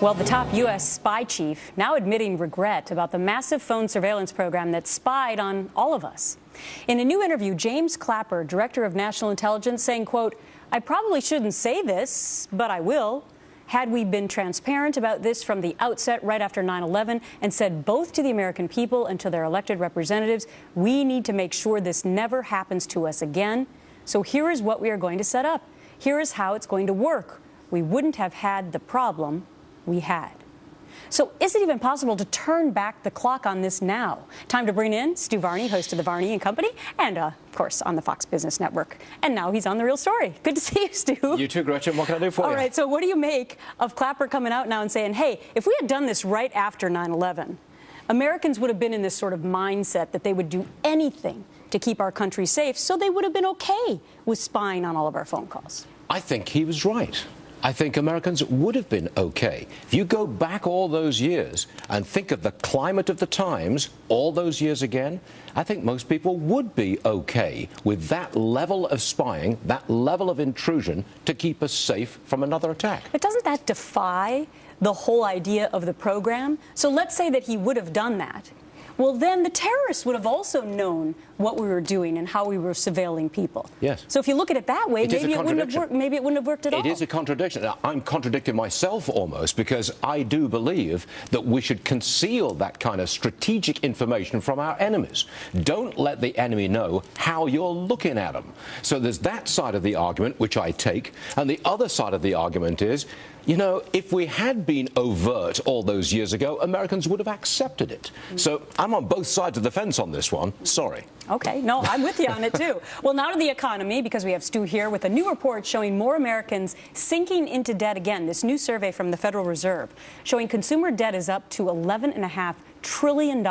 Well, the top U.S. spy chief now admitting regret about the massive phone surveillance program that spied on all of us. In a new interview, James Clapper, director of national intelligence, saying, quote, "I probably shouldn't say this, but I will. Had we been transparent about this from the outset right after 9/11 and said both to the American people and to their elected representatives, we need to make sure this never happens to us again. So here is what we are going to set up. Here is how it's going to work. We wouldn't have had the problem we had." So is it even possible to turn back the clock on this now? Time to bring in Stu Varney, host of the Varney and Company, and of course on the Fox Business Network. And now he's on The Real Story. Good to see you, Stu. You too, Gretchen. What can I do for you? All right, so what do you make of Clapper coming out now and saying, hey, if we had done this right after 9/11, Americans would have been in this sort of mindset that they would do anything to keep our country safe, so they would have been okay with spying on all of our phone calls? I think he was right. I think Americans would have been okay. If you go back all those years and think of the climate of the times all those years again, I think most people would be okay with that level of spying, that level of intrusion to keep us safe from another attack. But doesn't that defy the whole idea of the program? So let's say that he would have done that. Well, then the terrorists would have also known what we were doing and how we were surveilling people. Yes. So if you look at it that way, maybe it wouldn't have worked. Maybe it wouldn't have worked at all. It is a contradiction. I'm contradicting myself almost, because I do believe that we should conceal that kind of strategic information from our enemies. Don't let the enemy know how you're looking at them. So there's that side of the argument, which I take, and the other side of the argument is, you know, if we had been overt all those years ago, Americans would have accepted it. So I'm on both sides of the fence on this one. Sorry. Okay. No, I'm with you on it, too. Well, now to the economy, because we have Stu here with a new report showing more Americans sinking into debt again. This new survey from the Federal Reserve showing consumer debt is up to $11.5 trillion.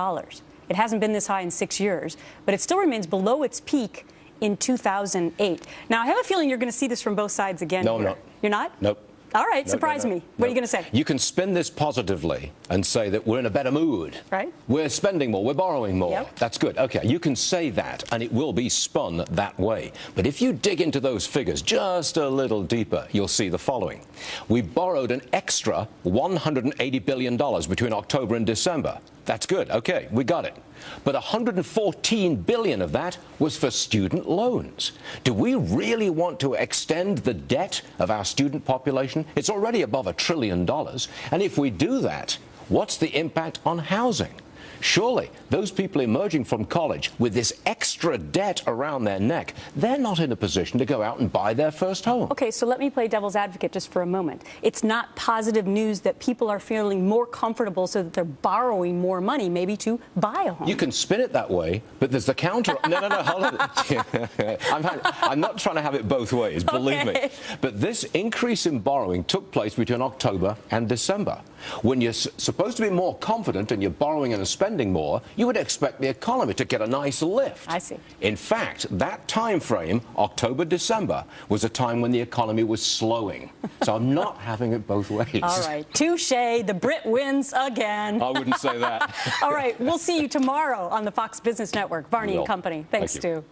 It hasn't been this high in 6 years, but it still remains below its peak in 2008. Now, I have a feeling you're going to see this from both sides again. No, here. I'm not. You're not? Nope. All right, surprise me. What are you going to say? You can spin this positively and say that we're in a better mood. Right. We're spending more, we're borrowing more. Yep. That's good. Okay, you can say that, and it will be spun that way. But if you dig into those figures just a little deeper, you'll see the following. We borrowed an extra $180 billion between October and December. That's good. Okay, we got it. But $114 billion of that was for student loans. Do we really want to extend the debt of our student population? It's already above $1 trillion. And if we do that, what's the impact on housing? Surely those people emerging from college with this extra debt around their neck, they're not in a position to go out and buy their first home. Okay, so let me play devil's advocate just for a moment. It's not positive news that people are feeling more comfortable so that they're borrowing more money, maybe to buy a home. You can spin it that way, but there's the counter. No, hold on. I'm not trying to have it both ways, believe me. But this increase in borrowing took place between October and December. When you're supposed to be more confident and you're borrowing and spending more, you would expect the economy to get a nice lift. I see. In fact, that time frame, October-December, was a time when the economy was slowing. So I'm not having it both ways. All right. Touché. The Brit wins again. I wouldn't say that. All right. We'll see you tomorrow on the Fox Business Network. Varney and Company. Thanks, Stu.